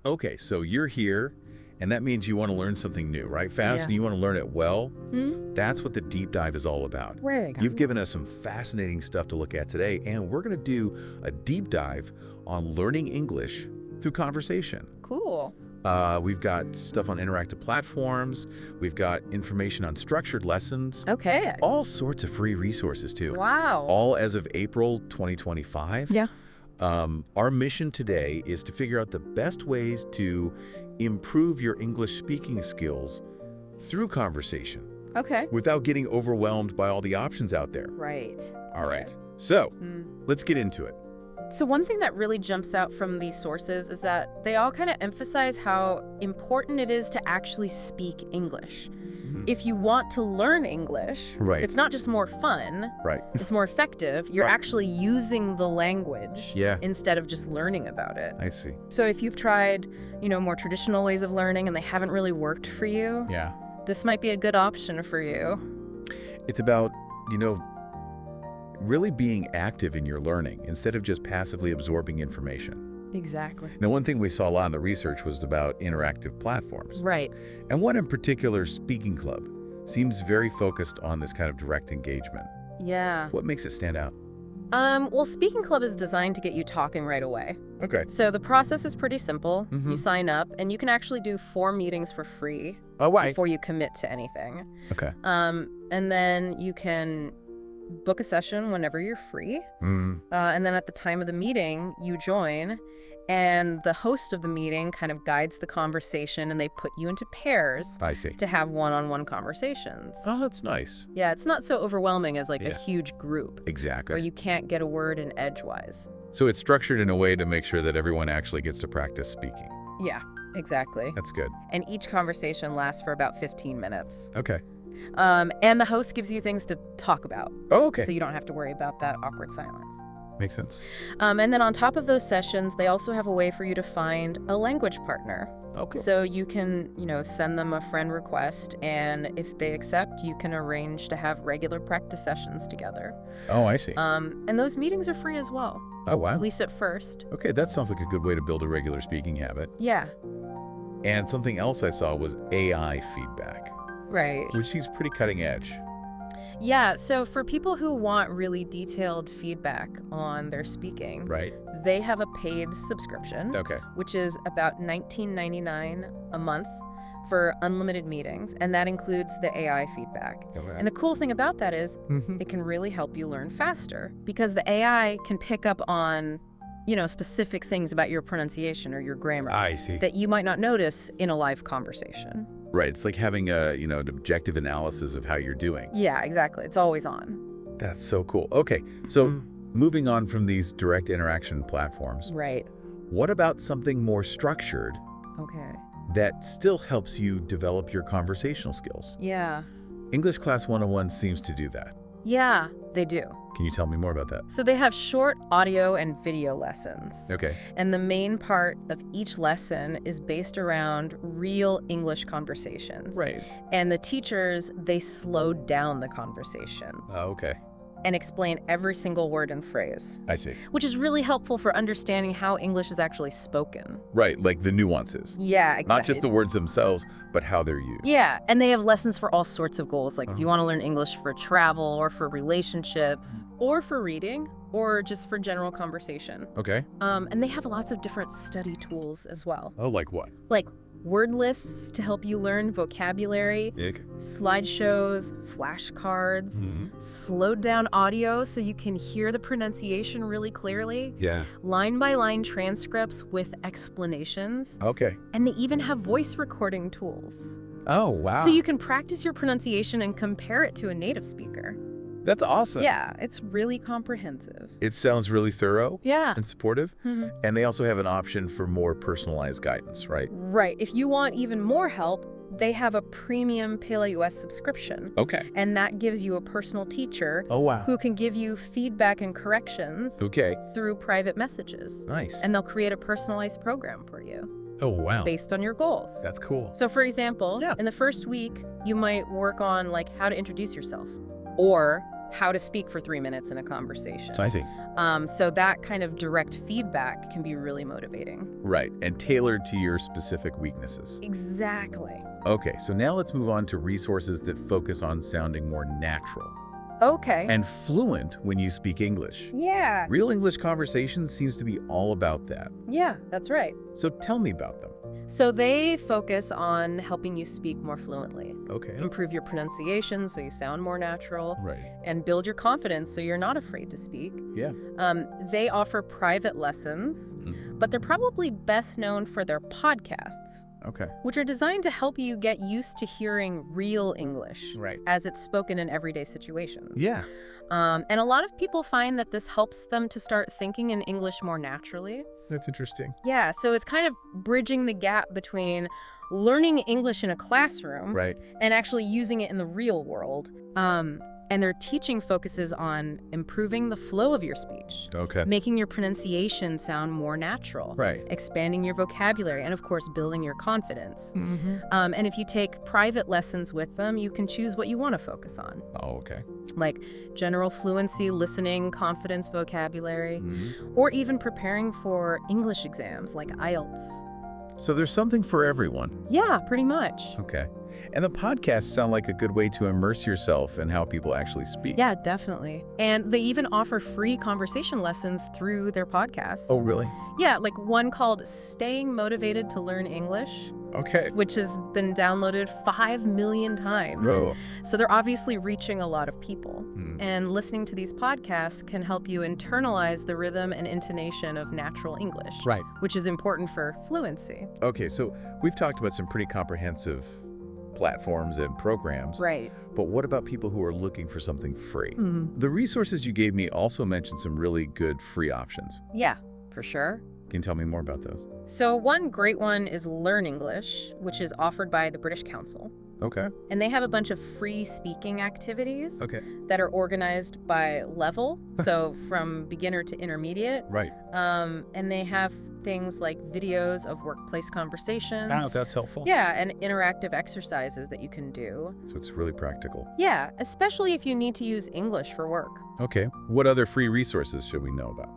Okay, so you're here, and that means you want to learn something new, right? Fast, Yeah. and you want to learn it well. Hmm? That's what the deep dive is all about. Right. You've given us some fascinating stuff to look at today, and we're going to do a deep dive on learning English through conversation. Cool. We've got stuff on interactive platforms. We've got information on structured lessons. Okay. All sorts of free resources, too. Wow. All as of April 2025. Yeah. Our mission today is to figure out the best ways to improve your English speaking skills through conversation Okay. without getting overwhelmed by all the options out there. Right. All right, so Mm. let's get into it. So one thing that really jumps out from these sources is that they all kind of emphasize how important it is to actually speak English. If you want to learn English, Right. it's not just more fun, Right. it's more effective. You're Right. actually using the language Yeah. instead of just learning about it. I see. So if you've tried, more traditional ways of learning and they haven't really worked for you, Yeah. this might be a good option for you. It's about, really being active in your learning instead of just passively absorbing information. Exactly. Now, one thing we saw a lot in the research was about interactive platforms. Right. And one in particular, Speaking Club, seems very focused on this kind of direct engagement. Yeah. What makes it stand out? Well, Speaking Club is designed to get you talking right away. Okay. So the process is pretty simple. Mhm. You sign up, and you can actually do 4 meetings for free Oh, right. before you commit to anything. Okay. And then you can book a session whenever you're free. And then at the time of the meeting, you join, and the host of the meeting kind of guides the conversation, and they put you into pairs I see. to have one-on-one conversations. Oh, that's nice. Yeah, it's not so overwhelming as like a Yeah. huge group Exactly. where you can't get a word in edgewise. So it's structured in a way to make sure that everyone actually gets to practice speaking. Yeah, exactly. That's good. And each conversation lasts for about 15 minutes. Okay. And the host gives you things to talk about, Oh, okay. so you don't have to worry about that awkward silence. Makes sense. And then on top of those sessions, they also have a way for you to find a language partner. Okay. So you can, send them a friend request, and if they accept, you can arrange to have regular practice sessions together. Oh, I see. And those meetings are free as well, Oh, wow. at least at first. Okay, that sounds like a good way to build a regular speaking habit. Yeah, And something else I saw was AI feedback, right. which seems pretty cutting edge. Yeah, so for people who want really detailed feedback on their speaking, Right? they have a paid subscription, Okay. which is about $19.99 a month for unlimited meetings, and that includes the AI feedback. And the cool thing about that is it can really help you learn faster because the AI can pick up on, specific things about your pronunciation or your grammar I see. that you might not notice in a live conversation. Right. It's like having an objective analysis of how you're doing. Yeah, exactly. It's always on. That's so cool. Okay, so moving on from these direct interaction platforms, Right. what about something more structured Okay. that still helps you develop your conversational skills? Yeah. English Class 101 seems to do that. Yeah, they do. Can you tell me more about that? So they have short audio and video lessons. Okay. And the main part of each lesson is based around real English conversations. Right. And the teachers, they slow down the conversations Oh, okay. and explain every single word and phrase, I see. which is really helpful for understanding how English is actually spoken. Right, like the nuances. Yeah, exactly. Not just the words themselves, but how they're used. Yeah, and they have lessons for all sorts of goals, like if you want to learn English for travel or for relationships or for reading or just for general conversation. Okay. And they have lots of different study tools as well, Oh, like what? like word lists to help you learn vocabulary, Ick. slideshows, flashcards, slowed down audio so you can hear the pronunciation really clearly, Yeah. line-by-line transcripts with explanations, Okay. and they even have voice recording tools. Oh, wow. So you can practice your pronunciation and compare it to a native speaker. That's awesome. Yeah, it's really comprehensive. It sounds really thorough Yeah. and supportive. Mhm. And they also have an option for more personalized guidance, right? Right. If you want even more help, they have a premium PaleUS subscription. Okay. And that gives you a personal teacher Oh, wow. who can give you feedback and corrections Okay. through private messages. Nice. And they'll create a personalized program for you oh, wow. based on your goals. That's cool. So for example, Yeah. in the first week, you might work on like how to introduce yourself or how to speak for 3 minutes in a conversation. I see. So that kind of direct feedback can be really motivating. Right, and tailored to your specific weaknesses. Exactly. Okay, so now let's move on to resources that focus on sounding more natural Okay. and fluent when you speak English. Yeah. Real English Conversation seems to be all about that. Yeah, that's right. So tell me about them. So they focus on helping you speak more fluently, Okay. improve your pronunciation so you sound more natural, Right. and build your confidence so you're not afraid to speak. Yeah. They offer private lessons, but they're probably best known for their podcasts, Okay. which are designed to help you get used to hearing real English Right. as it's spoken in everyday situations. Yeah. And a lot of people find that this helps them to start thinking in English more naturally. That's interesting. Yeah, so it's kind of bridging the gap between learning English in a classroom Right. and actually using it in the real world. And their teaching focuses on improving the flow of your speech, Okay. making your pronunciation sound more natural, Right. expanding your vocabulary, and of course, building your confidence. Mm-hmm. And if you take private lessons with them, you can choose what you want to focus on, Oh, okay. like general fluency, listening, confidence, vocabulary, Mm-hmm. or even preparing for English exams like IELTS. So there's something for everyone. Yeah, pretty much. Okay. And the podcasts sound like a good way to immerse yourself in how people actually speak. Yeah, definitely. And they even offer free conversation lessons through their podcasts. Oh, really? Yeah, like one called Staying Motivated to Learn English, Okay. which has been downloaded 5 million times. Whoa. So they're obviously reaching a lot of people. Hmm. And listening to these podcasts can help you internalize the rhythm and intonation of natural English, Right. which is important for fluency. Okay, so we've talked about some pretty comprehensive platforms and programs. Right. But what about people who are looking for something free? The resources you gave me also mentioned some really good free options. Yeah, for sure. Can you tell me more about those? So one great one is Learn English, which is offered by the British Council. Okay. And they have a bunch of free speaking activities Okay. that are organized by level, so from beginner to intermediate. Right. And they have things like videos of workplace conversations. Oh, that's helpful. Yeah, and interactive exercises that you can do. So it's really practical. Yeah, especially if you need to use English for work. Okay. What other free resources should we know about?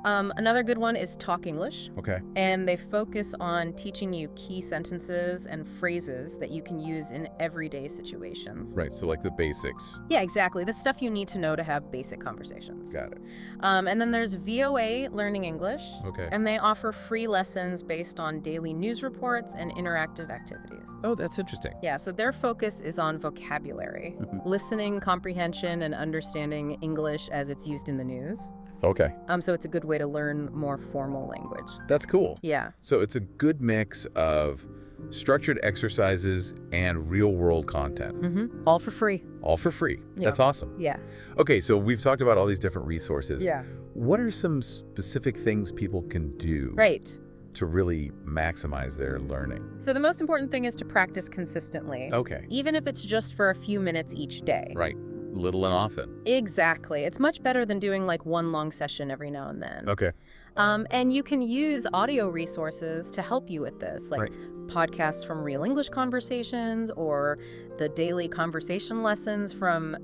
Another good one is Talk English. Okay. And they focus on teaching you key sentences and phrases that you can use in everyday situations. Right. So like the basics. Yeah, exactly. The stuff you need to know to have basic conversations. Got it. And then there's VOA Learning English. Okay. And they offer free lessons based on daily news reports and interactive activities. Oh, that's interesting. Yeah, so their focus is on vocabulary, listening, comprehension, and understanding English as it's used in the news. Okay. So it's a good way to learn more formal language. That's cool. Yeah. So it's a good mix of structured exercises and real-world content. All for free. All for free. Yeah. That's awesome. Yeah. Okay, so we've talked about all these different resources. Yeah. What are some specific things people can do Right. to really maximize their learning? So the most important thing is to practice consistently. Okay. Even if it's just for a few minutes each day. Right. Little and often. Exactly. It's much better than doing like one long session every now and then. Okay. And you can use audio resources to help you with this, like podcasts from Real English Conversations or the daily conversation lessons from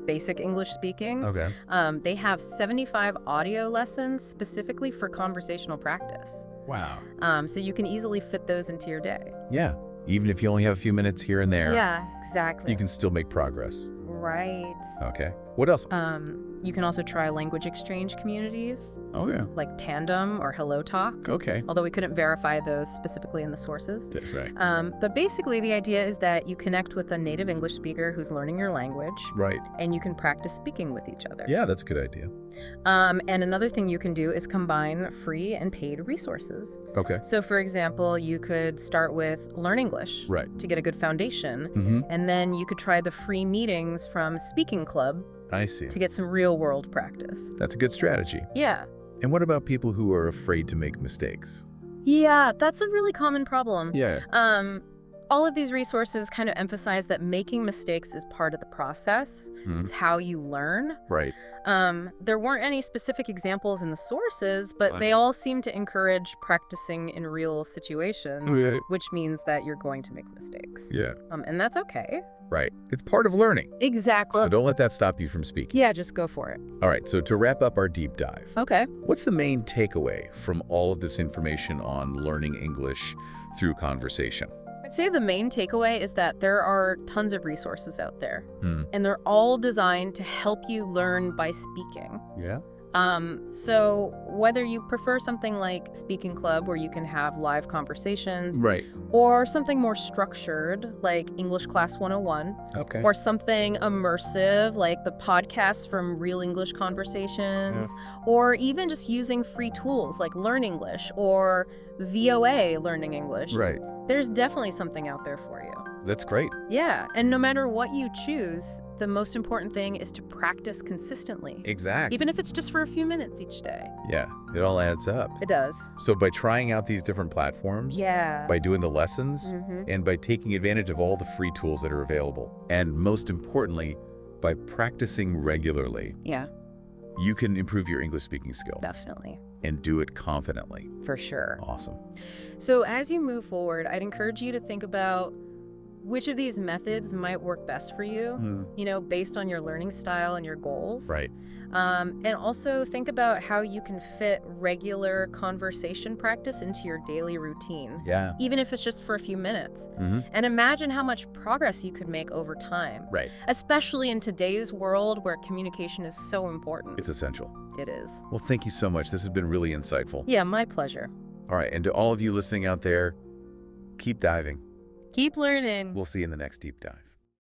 Basic English Speaking. Okay. They have 75 audio lessons specifically for conversational practice. Wow. So you can easily fit those into your day. Yeah. Even if you only have a few minutes here and there, Yeah, exactly. you can still make progress. Right. Okay. What else? You can also try language exchange communities Oh, yeah. like Tandem or Hello Talk, Okay. although we couldn't verify those specifically in the sources. That's right. But basically, the idea is that you connect with a native English speaker who's learning your language, Right. and you can practice speaking with each other. Yeah, that's a good idea. And another thing you can do is combine free and paid resources. Okay. So, for example, you could start with Learn English Right. to get a good foundation, Mm-hmm. and then you could try the free meetings from Speaking Club I see. to get some real-world practice. That's a good strategy. Yeah. And what about people who are afraid to make mistakes? Yeah, that's a really common problem. Yeah. all of these resources kind of emphasize that making mistakes is part of the process. It's how you learn. Right. There weren't any specific examples in the sources, but they all seem to encourage practicing in real situations, which means that you're going to make mistakes. Yeah. And that's okay. Right. It's part of learning. Exactly. So don't let that stop you from speaking. Yeah, just go for it. All right, so to wrap up our deep dive, Okay. what's the main takeaway from all of this information on learning English through conversation? I'd say the main takeaway is that there are tons of resources out there, and they're all designed to help you learn by speaking. Yeah. So whether you prefer something like Speaking Club, where you can have live conversations, Right. or something more structured like English Class 101, Okay. or something immersive like the podcasts from Real English Conversations, or even just using free tools like Learn English or VOA Learning English. Right. There's definitely something out there for you. That's great. Yeah, and no matter what you choose, the most important thing is to practice consistently. Exactly. Even if it's just for a few minutes each day. Yeah, it all adds up. It does. So by trying out these different platforms, Yeah. by doing the lessons, and by taking advantage of all the free tools that are available, and most importantly, by practicing regularly, Yeah, you can improve your English speaking skill definitely. and do it confidently. For sure. Awesome. So as you move forward, I'd encourage you to think about which of these methods might work best for you, based on your learning style and your goals. Right. And also think about how you can fit regular conversation practice into your daily routine, Yeah. even if it's just for a few minutes. And imagine how much progress you could make over time, Right. especially in today's world where communication is so important. It's essential. It is. Well, thank you so much. This has been really insightful. Yeah, my pleasure. All right, and to all of you listening out there, keep diving. Keep learning. We'll see you in the next deep dive.